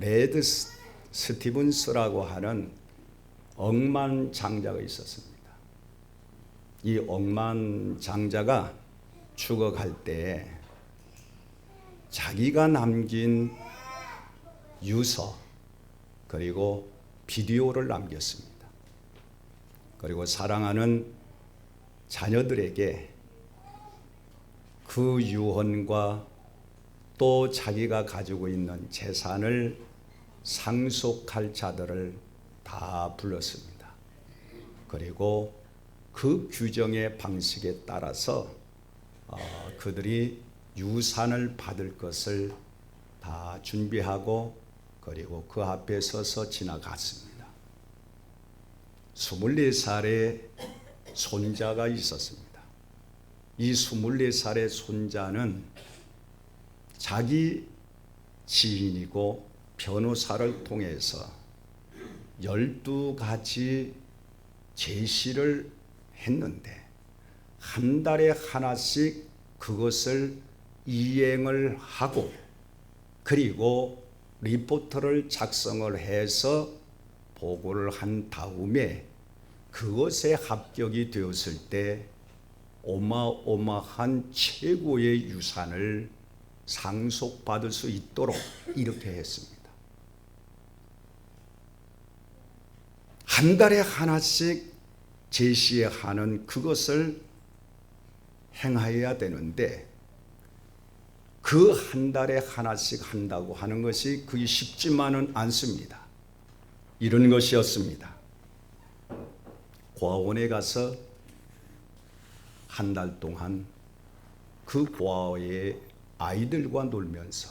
레드 스티븐스라고 하는 억만장자가 있었습니다. 이 억만장자가 죽어갈 때 자기가 남긴 유서 그리고 비디오를 남겼습니다. 그리고 사랑하는 자녀들에게 그 유언과 또 자기가 가지고 있는 재산을 상속할 자들을 다 불렀습니다. 그리고 그 규정의 방식에 따라서 그들이 유산을 받을 것을 다 준비하고 그리고 그 앞에 서서 지나갔습니다. 24살의 손자가 있었습니다. 이 24살의 손자는 자기 지인이고 변호사를 통해서 12가지 제시를 했는데 한 달에 하나씩 그것을 이행을 하고 그리고 리포트를 작성을 해서 보고를 한 다음에 그것에 합격이 되었을 때 어마어마한 최고의 유산을 상속받을 수 있도록 이렇게 했습니다. 한 달에 하나씩 제시하는 그것을 행해야 되는데 그 한 달에 하나씩 한다고 하는 것이 그게 쉽지만은 않습니다. 이런 것이었습니다. 고아원에 가서 한 달 동안 그 고아원의 아이들과 놀면서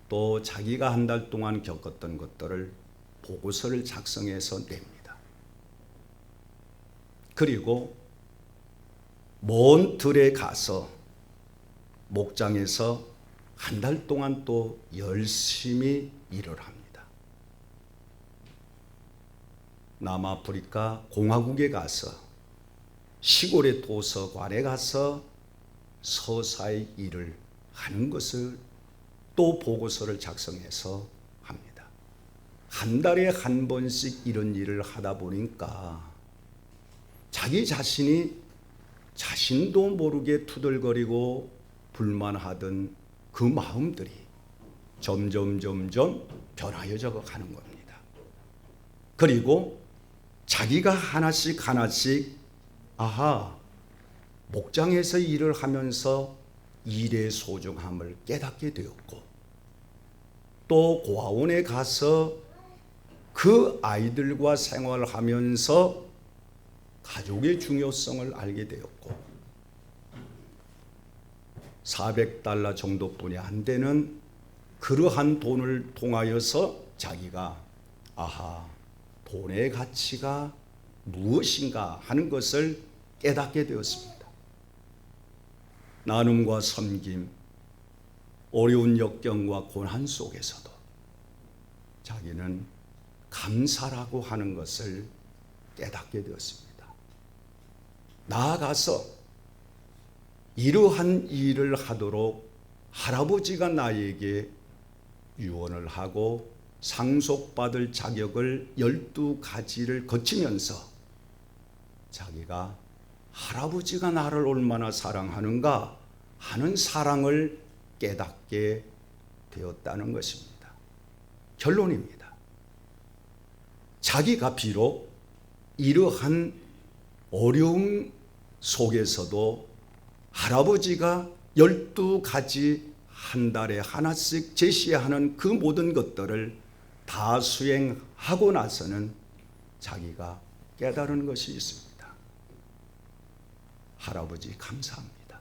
또 자기가 한 달 동안 겪었던 것들을 보고서를 작성해서 냅니다. 그리고 먼 들에 가서 목장에서 한 달 동안 또 열심히 일을 합니다. 남아프리카 공화국에 가서 시골의 도서관에 가서 서사의 일을 하는 것을 또 보고서를 작성해서 합니다. 한 달에 한 번씩 이런 일을 하다 보니까 자기 자신이 자신도 모르게 투덜거리고 불만하던 그 마음들이 점점 변화해져 가는 겁니다. 그리고 자기가 하나씩 목장에서 일을 하면서 일의 소중함을 깨닫게 되었고 또 고아원에 가서 그 아이들과 생활하면서 가족의 중요성을 알게 되었고 $400 정도뿐이 안 되는 그러한 돈을 통하여서 자기가 돈의 가치가 무엇인가 하는 것을 깨닫게 되었습니다. 나눔과 섬김, 어려운 역경과 고난 속에서도 자기는 감사라고 하는 것을 깨닫게 되었습니다. 나아가서 이러한 일을 하도록 할아버지가 나에게 유언을 하고 상속받을 자격을 12가지를 거치면서 자기가 할아버지가 나를 얼마나 사랑하는가 하는 사랑을 깨닫게 되었다는 것입니다. 결론입니다. 자기가 비록 이러한 어려움 속에서도 할아버지가 12가지 한 달에 하나씩 제시하는 그 모든 것들을 다 수행하고 나서는 자기가 깨달은 것이 있습니다. 할아버지 감사합니다.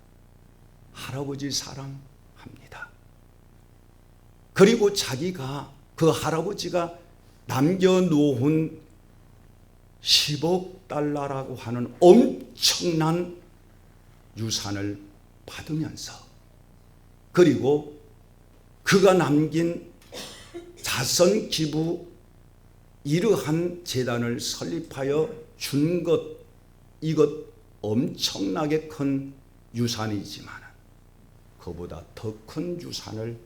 할아버지 사랑합니다. 그리고 자기가 그 할아버지가 남겨놓은 $10억 하는 엄청난 유산을 받으면서 그리고 그가 남긴 자선 기부 이러한 재단을 설립하여 준 것, 이것 엄청나게 큰 유산이지만 그보다 더 큰 유산을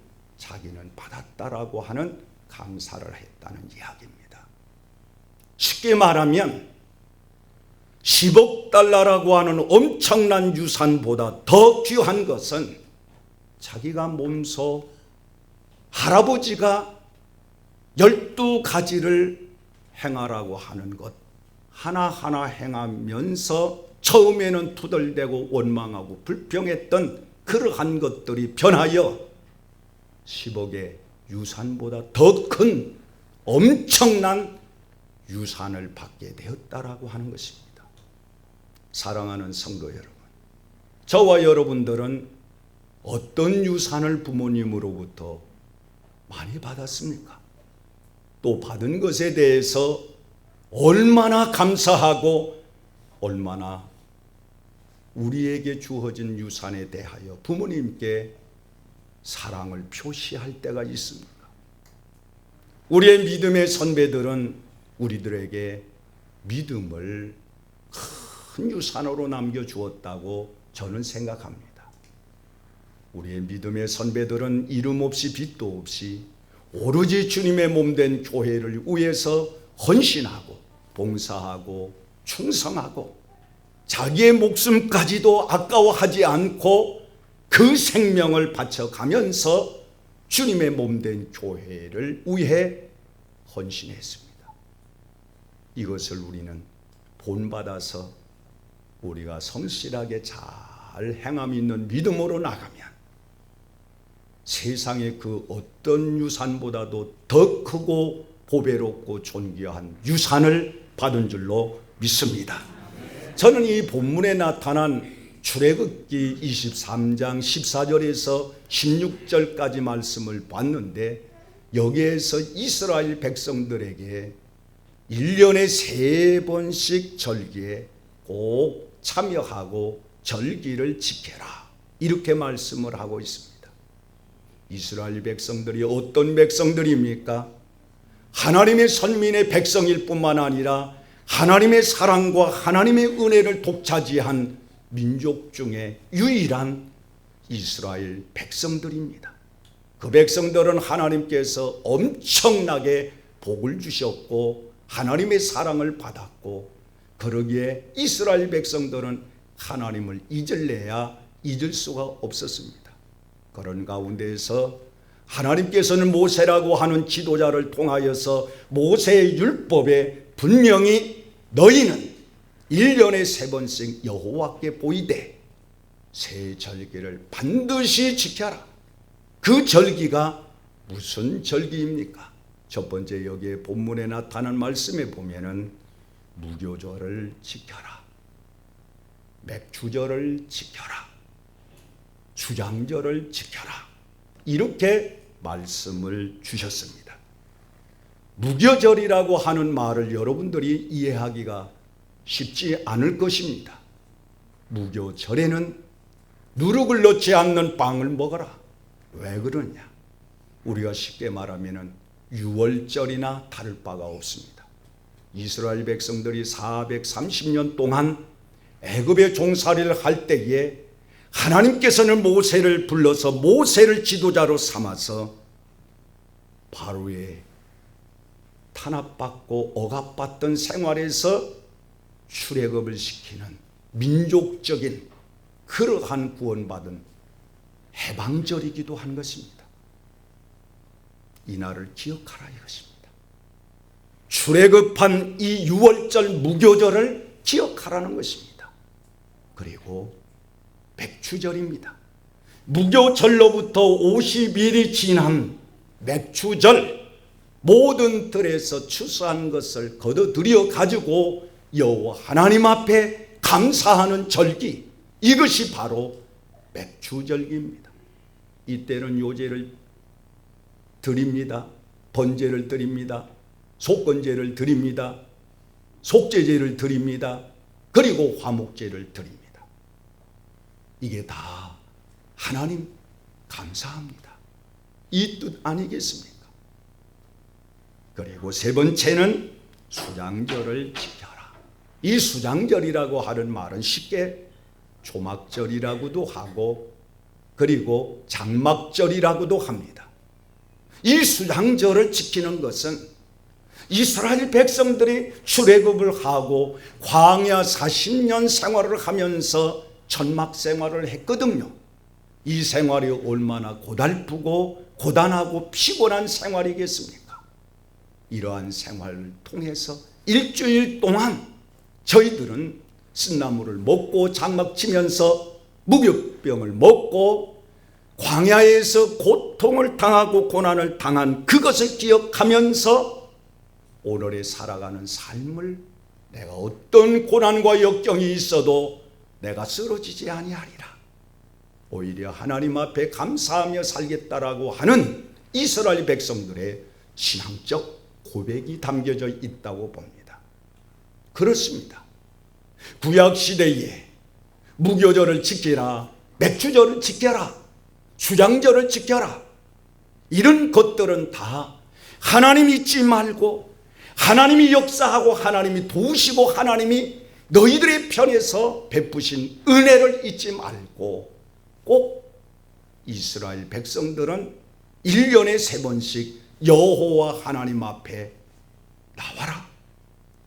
자기는 받았다라고 하는 감사를 했다는 이야기입니다. 쉽게 말하면 10억 달러라고 하는 엄청난 유산보다 더 귀한 것은 자기가 몸소 할아버지가 12가지를 행하라고 하는 것 하나하나 행하면서 처음에는 투덜대고 원망하고 불평했던 그러한 것들이 변하여 10억의 유산보다 더 큰 엄청난 유산을 받게 되었다라고 하는 것입니다. 사랑하는 성도 여러분, 저와 여러분들은 어떤 유산을 부모님으로부터 많이 받았습니까? 또 받은 것에 대해서 얼마나 감사하고 얼마나 우리에게 주어진 유산에 대하여 부모님께 사랑을 표시할 때가 있습니까? 우리의 믿음의 선배들은 우리들에게 믿음을 큰 유산으로 남겨주었다고 저는 생각합니다. 우리의 믿음의 선배들은 이름 없이 빚도 없이 오로지 주님의 몸된 교회를 위해서 헌신하고 봉사하고 충성하고 자기의 목숨까지도 아까워하지 않고 그 생명을 바쳐가면서 주님의 몸된 교회를 위해 헌신했습니다. 이것을 우리는 본받아서 우리가 성실하게 잘 행함 있는 믿음으로 나가면 세상의 그 어떤 유산보다도 더 크고 보배롭고 존귀한 유산을 받은 줄로 믿습니다. 저는 이 본문에 나타난 출애굽기 23장 14절에서 16절까지 말씀을 봤는데 여기에서 이스라엘 백성들에게 1년에 3번씩 절기에 꼭 참여하고 절기를 지켜라 이렇게 말씀을 하고 있습니다. 이스라엘 백성들이 어떤 백성들입니까? 하나님의 선민의 백성일 뿐만 아니라 하나님의 사랑과 하나님의 은혜를 독차지한 민족 중에 유일한 이스라엘 백성들입니다. 그 백성들은 하나님께서 엄청나게 복을 주셨고 하나님의 사랑을 받았고 그러기에 이스라엘 백성들은 하나님을 잊을래야 잊을 수가 없었습니다. 그런 가운데에서 하나님께서는 모세라고 하는 지도자를 통하여서 모세의 율법에 분명히 너희는 1년에 3번씩 여호와께 보이되 새 절기를 반드시 지켜라. 그 절기가 무슨 절기입니까? 첫 번째 여기에 본문에 나타난 말씀에 보면은 무교절을 지켜라, 맥주절을 지켜라, 주장절을 지켜라 이렇게 말씀을 주셨습니다. 무교절이라고 하는 말을 여러분들이 이해하기가 쉽지 않을 것입니다. 무교절에는 누룩을 넣지 않는 빵을 먹어라. 왜 그러냐? 우리가 쉽게 말하면 유월절이나 다를 바가 없습니다. 이스라엘 백성들이 430년 동안 애굽의 종살이를 할 때에 하나님께서는 모세를 불러서 모세를 지도자로 삼아서 바로의 탄압받고 억압받던 생활에서 출애굽을 시키는 민족적인 그러한 구원받은 해방절이기도 한 것입니다. 이날을 기억하라 이것입니다. 출애굽한 이 유월절 무교절을 기억하라는 것입니다. 그리고 맥주절입니다. 무교절로부터 50일이 지난 맥주절, 모든 들에서 추수한 것을 거둬들여 가지고 여호와 하나님 앞에 감사하는 절기, 이것이 바로 맥주절기입니다. 이때는 요제를 드립니다. 번제를 드립니다. 속건제를 드립니다. 속죄제를 드립니다. 그리고 화목제를 드립니다. 이게 다 하나님 감사합니다. 이 뜻 아니겠습니까? 그리고 세 번째는 수장절을 지켜라. 이 수장절이라고 하는 말은 쉽게 조막절이라고도 하고 그리고 장막절이라고도 합니다. 이 수장절을 지키는 것은 이스라엘 백성들이 출애굽을 하고 광야 40년 생활을 하면서 천막 생활을 했거든요. 이 생활이 얼마나 고달프고 고단하고 피곤한 생활이겠습니까? 이러한 생활을 통해서 일주일 동안 저희들은 쓴나물을 먹고 장막 치면서 무교병을 먹고 광야에서 고통을 당하고 고난을 당한 그것을 기억하면서 오늘에 살아가는 삶을 내가 어떤 고난과 역경이 있어도 내가 쓰러지지 아니하리라. 오히려 하나님 앞에 감사하며 살겠다라고 하는 이스라엘 백성들의 신앙적 고백이 담겨져 있다고 봅니다. 그렇습니다. 구약시대에 무교절을 지키라, 맥주절을 지켜라, 수장절을 지켜라, 이런 것들은 다 하나님 잊지 말고 하나님이 역사하고 하나님이 도우시고 하나님이 너희들의 편에서 베푸신 은혜를 잊지 말고 꼭 이스라엘 백성들은 1년에 3번씩 여호와 하나님 앞에 나와라.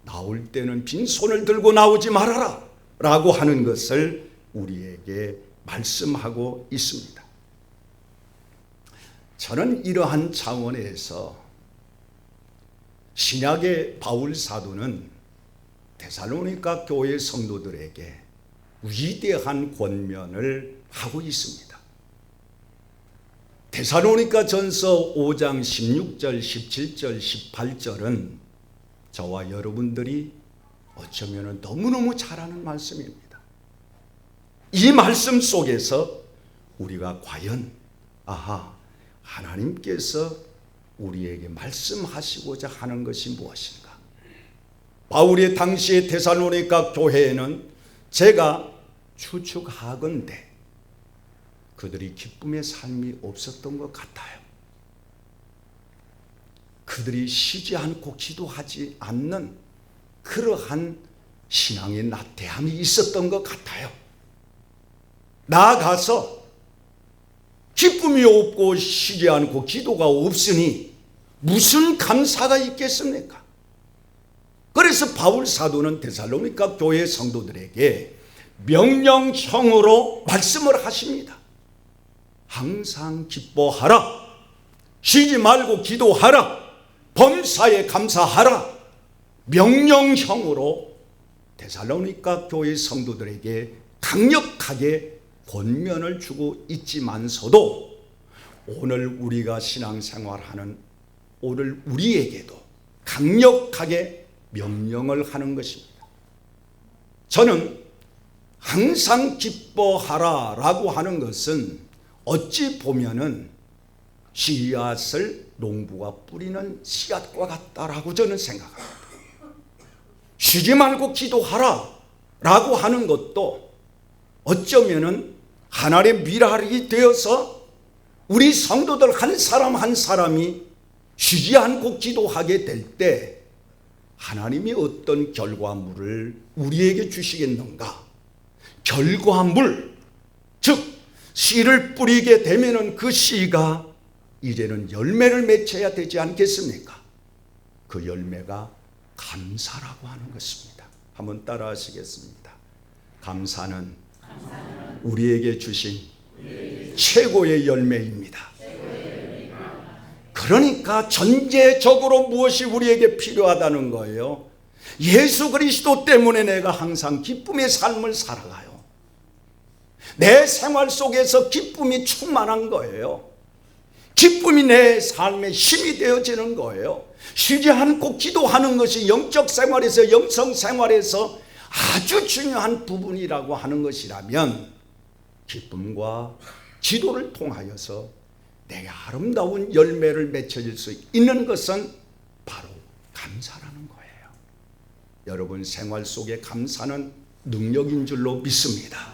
나올 때는 빈손을 들고 나오지 말아라 라고 하는 것을 우리에게 말씀하고 있습니다. 저는 이러한 차원에서 신약의 바울 사도는 데살로니가 교회 성도들에게 위대한 권면을 하고 있습니다. 데살로니가 전서 5장 16절, 17절, 18절은 저와 여러분들이 어쩌면 너무너무 잘 아는 말씀입니다. 이 말씀 속에서 우리가 과연 하나님께서 우리에게 말씀하시고자 하는 것이 무엇인가? 바울의 당시의 데살로니가 교회에는 제가 추측하건대 그들이 기쁨의 삶이 없었던 것 같아요. 그들이 쉬지 않고 기도하지 않는 그러한 신앙의 나태함이 있었던 것 같아요. 나아가서 기쁨이 없고 쉬지 않고 기도가 없으니 무슨 감사가 있겠습니까? 그래서 바울 사도는 데살로니가 교회 성도들에게 명령형으로 말씀을 하십니다. 항상 기뻐하라. 쉬지 말고 기도하라. 범사에 감사하라. 명령형으로 데살로니가 교회 성도들에게 강력하게 권면을 주고 있지만서도 오늘 우리가 신앙생활하는 오늘 우리에게도 강력하게 명령을 하는 것입니다. 저는 항상 기뻐하라 라고 하는 것은 어찌 보면은 씨앗을 농부가 뿌리는 씨앗과 같다라고 저는 생각합니다. 쉬지 말고 기도하라 라고 하는 것도 어쩌면은 하나님의 미랄이 되어서 우리 성도들 한 사람 한 사람이 쉬지 않고 기도하게 될 때 하나님이 어떤 결과물을 우리에게 주시겠는가? 결과물, 즉 씨를 뿌리게 되면은 그 씨가 이제는 열매를 맺혀야 되지 않겠습니까? 그 열매가 감사라고 하는 것입니다. 한번 따라 하시겠습니다. 감사는 우리에게 주신 최고의 열매입니다. 그러니까 전제적으로 무엇이 우리에게 필요하다는 거예요? 예수 그리스도 때문에 내가 항상 기쁨의 삶을 살아가요. 내 생활 속에서 기쁨이 충만한 거예요. 기쁨이 내 삶의 힘이 되어지는 거예요. 쉬지 않고 기도하는 것이 영적 생활에서 영성 생활에서 아주 중요한 부분이라고 하는 것이라면 기쁨과 기도를 통하여서 내게 아름다운 열매를 맺혀질 수 있는 것은 바로 감사라는 거예요. 여러분 생활 속에 감사는 능력인 줄로 믿습니다.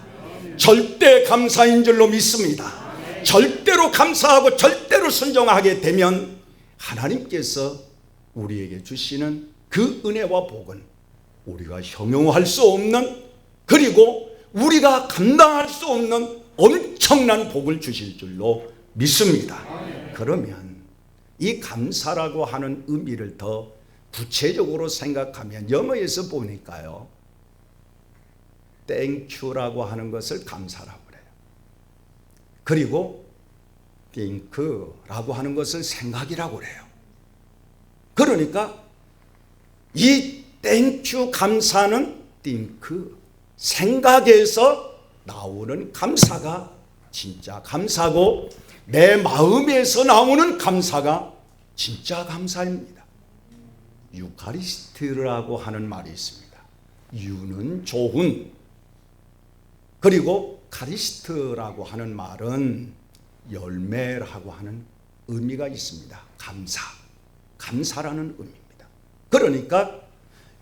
절대 감사인 줄로 믿습니다. 절대로 감사하고 절대로 순종하게 되면 하나님께서 우리에게 주시는 그 은혜와 복은 우리가 형용할 수 없는, 그리고 우리가 감당할 수 없는 엄청난 복을 주실 줄로 믿습니다. 그러면 이 감사라고 하는 의미를 더 구체적으로 생각하면 영어에서 보니까요, 땡큐라고 하는 것을 감사라고 그래요. 그리고 think라고 하는 것을 생각이라고 그래요. 그러니까 이 땡큐 감사는 think, 생각에서 나오는 감사가 진짜 감사고, 내 마음에서 나오는 감사가 진짜 감사입니다. 유카리스트라고 하는 말이 있습니다. 유는 좋은, 그리고 카리스트라고 하는 말은 열매라고 하는 의미가 있습니다. 감사, 감사라는 의미입니다. 그러니까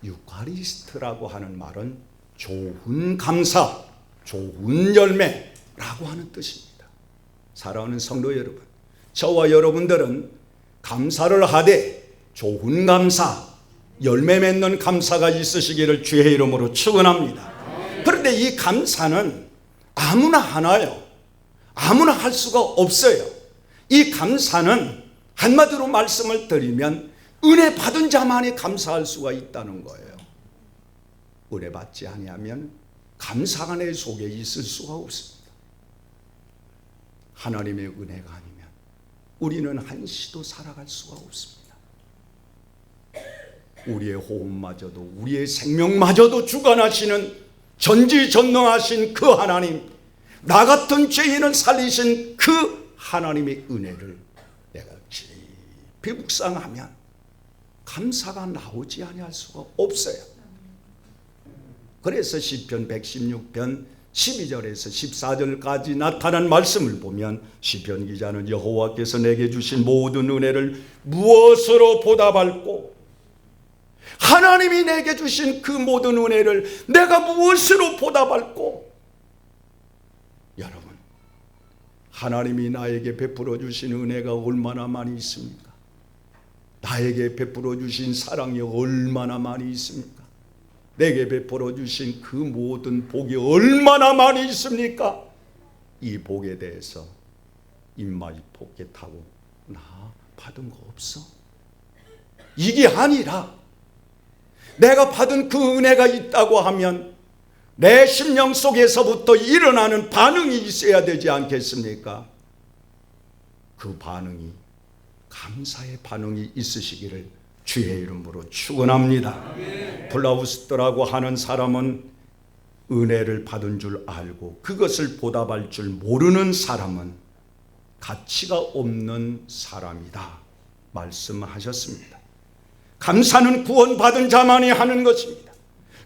유카리스트라고 하는 말은 좋은 감사, 좋은 열매라고 하는 뜻입니다. 사랑하는 성도 여러분, 저와 여러분들은 감사를 하되 좋은 감사, 열매 맺는 감사가 있으시기를 주의 이름으로 축원합니다. 그런데 이 감사는 아무나 하나요? 아무나 할 수가 없어요. 이 감사는 한마디로 말씀을 드리면 은혜 받은 자만이 감사할 수가 있다는 거예요. 은혜 받지 아니하면 감사가 내 속에 있을 수가 없습니다. 하나님의 은혜가 아니면 우리는 한시도 살아갈 수가 없습니다. 우리의 호흡마저도, 우리의 생명마저도 주관하시는 전지전능하신 그 하나님, 나 같은 죄인을 살리신 그 하나님의 은혜를 내가 깊이 묵상하면 감사가 나오지 아니할 수가 없어요. 그래서 시편 116편 12절에서 14절까지 나타난 말씀을 보면 시편 기자는 여호와께서 내게 주신 모든 은혜를 무엇으로 보답할꼬? 하나님이 내게 주신 그 모든 은혜를 내가 무엇으로 보답할꼬? 여러분, 하나님이 나에게 베풀어 주신 은혜가 얼마나 많이 있습니까? 나에게 베풀어 주신 사랑이 얼마나 많이 있습니까? 내게 베풀어 주신 그 모든 복이 얼마나 많이 있습니까? 이 복에 대해서 입마이 포켓하고 나 받은 거 없어? 이게 아니라 내가 받은 그 은혜가 있다고 하면 내 심령 속에서부터 일어나는 반응이 있어야 되지 않겠습니까? 그 반응이 감사의 반응이 있으시기를 주의 이름으로 축원합니다. 블라우스트라고 하는 사람은 은혜를 받은 줄 알고 그것을 보답할 줄 모르는 사람은 가치가 없는 사람이다 말씀하셨습니다. 감사는 구원받은 자만이 하는 것입니다.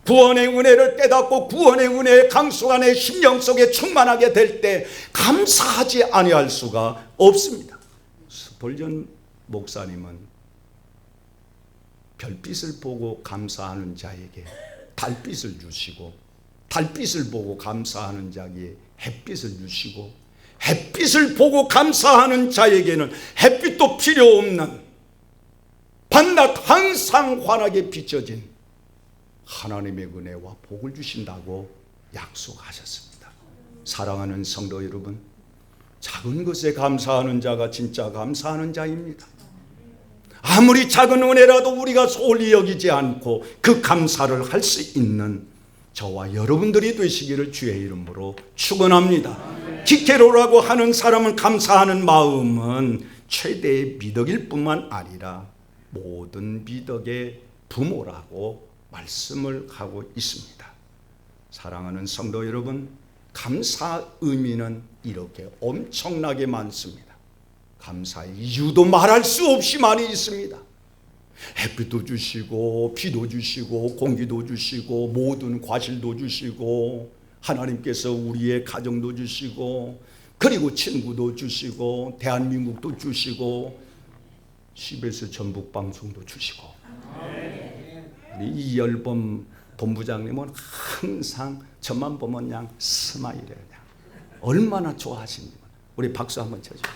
구원의 은혜를 깨닫고 구원의 은혜의 강수가 내 심령 속에 충만하게 될 때 감사하지 아니할 수가 없습니다. 스펄전 목사님은 별빛을 보고 감사하는 자에게 달빛을 주시고, 달빛을 보고 감사하는 자에게 햇빛을 주시고, 햇빛을 보고 감사하는 자에게는 햇빛도 필요 없는 밤낮 항상 환하게 비춰진 하나님의 은혜와 복을 주신다고 약속하셨습니다. 사랑하는 성도 여러분, 작은 것에 감사하는 자가 진짜 감사하는 자입니다. 아무리 작은 은혜라도 우리가 소홀히 여기지 않고 그 감사를 할 수 있는 저와 여러분들이 되시기를 주의 이름으로 축원합니다. 기케로라고 하는 사람은 감사하는 마음은 최대의 미덕일 뿐만 아니라 모든 미덕의 부모라고 말씀을 하고 있습니다. 사랑하는 성도 여러분, 감사 의미는 이렇게 엄청나게 많습니다. 감사의 이유도 말할 수 없이 많이 있습니다. 햇빛도 주시고 비도 주시고 공기도 주시고 모든 과실도 주시고 하나님께서 우리의 가정도 주시고 그리고 친구도 주시고 대한민국도 주시고 CBS 전북방송도 주시고 우리 이열범 본부장님은 항상 저만 보면 그냥 스마일해요. 그냥. 얼마나 좋아하십니까? 우리 박수 한번 쳐주세요.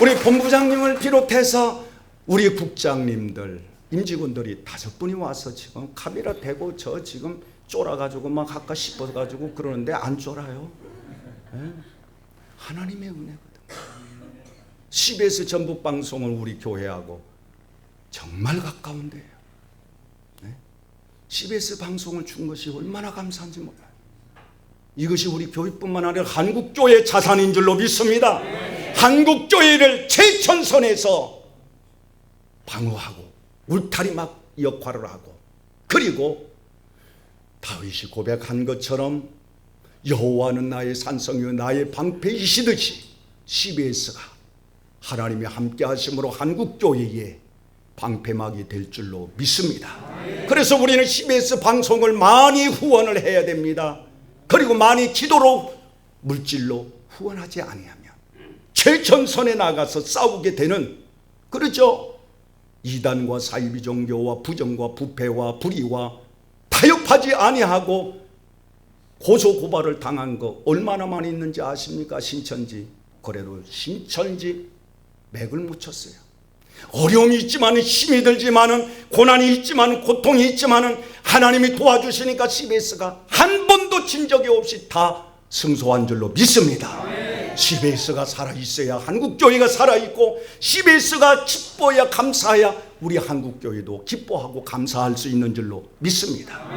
우리 본부장님을 비롯해서 우리 국장님들, 임직원들이 5분이 와서 지금 카메라 대고 저 지금 쫄아가지고 막 할까 싶어가지고 그러는데 안 쫄아요. 네? 하나님의 은혜거든. CBS 전북 방송은 우리 교회하고 정말 가까운데요. 네? CBS 방송을 준 것이 얼마나 감사한지 몰라요. 이것이 우리 교회뿐만 아니라 한국교회 자산인 줄로 믿습니다. 한국교회를 최전선에서 방어하고 울타리막 역할을 하고, 그리고 다윗이 고백한 것처럼 여호와는 나의 산성이요 나의 방패이시듯이 CBS가 하나님의 함께 하심으로 한국교회의 방패막이 될 줄로 믿습니다. 그래서 우리는 CBS 방송을 많이 후원을 해야 됩니다. 그리고 많이 기도로 물질로 후원하지 아니하면 최전선에 나가서 싸우게 되는, 그렇죠? 이단과 사이비 종교와 부정과 부패와 불의와 타협하지 아니하고 고소고발을 당한 거 얼마나 많이 있는지 아십니까? 신천지 거래로 신천지 맥을 묻혔어요. 어려움이 있지만, 힘이 들지만, 고난이 있지만, 고통이 있지만 하나님이 도와주시니까 CBS가 한 번도 진 적이 없이 다 승소한 줄로 믿습니다. CBS가 살아있어야 한국교회가 살아있고, CBS가 기뻐야 감사해야 우리 한국교회도 기뻐하고 감사할 수 있는 줄로 믿습니다.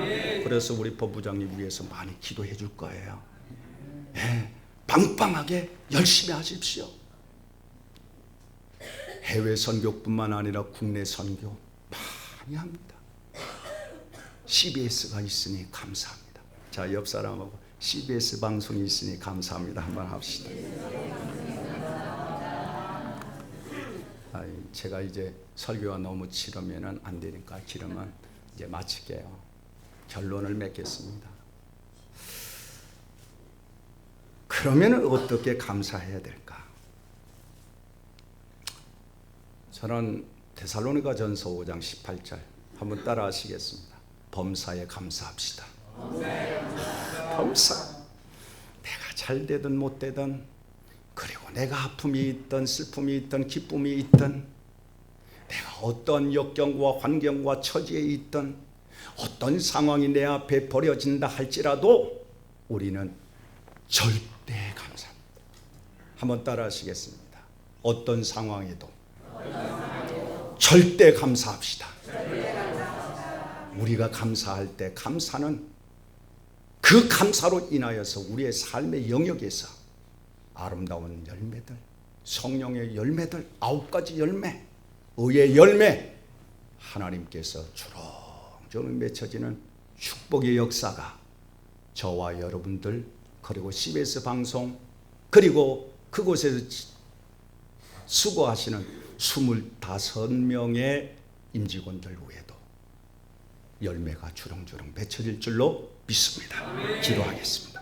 그래서 우리 법부장님 위해서 많이 기도해 줄 거예요. 네, 빵빵하게 열심히 하십시오. 해외 선교뿐만 아니라 국내 선교 많이 합니다. CBS가 있으니 감사합니다. 자, 옆 사람하고 CBS 방송이 있으니 감사합니다 한번 합시다. 제가 이제 설교가 너무 길으면 안 되니까 길으면 이제 마칠게요. 결론을 맺겠습니다. 그러면 어떻게 감사해야 될까? 저는 데살로니가 전서 5장 18절 한번 따라 하시겠습니다. 범사에 감사합시다. 범사. 내가 잘 되든 못 되든, 그리고 내가 아픔이 있든 슬픔이 있든 기쁨이 있든, 내가 어떤 역경과 환경과 처지에 있든, 어떤 상황이 내 앞에 벌어진다 할지라도 우리는 절대 감사합니다. 한번 따라 하시겠습니다. 어떤 상황에도 절대 감사합시다. 우리가 감사할 때 감사는 그 감사로 인하여서 우리의 삶의 영역에서 아름다운 열매들, 성령의 열매들, 9가지 열매, 의의 열매, 하나님께서 주렁주렁 맺혀지는 축복의 역사가 저와 여러분들, 그리고 CBS 방송, 그리고 그곳에서 수고하시는 25명의 임직원들 외에도 열매가 주렁주렁 맺혀질 줄로 믿습니다. 기도하겠습니다.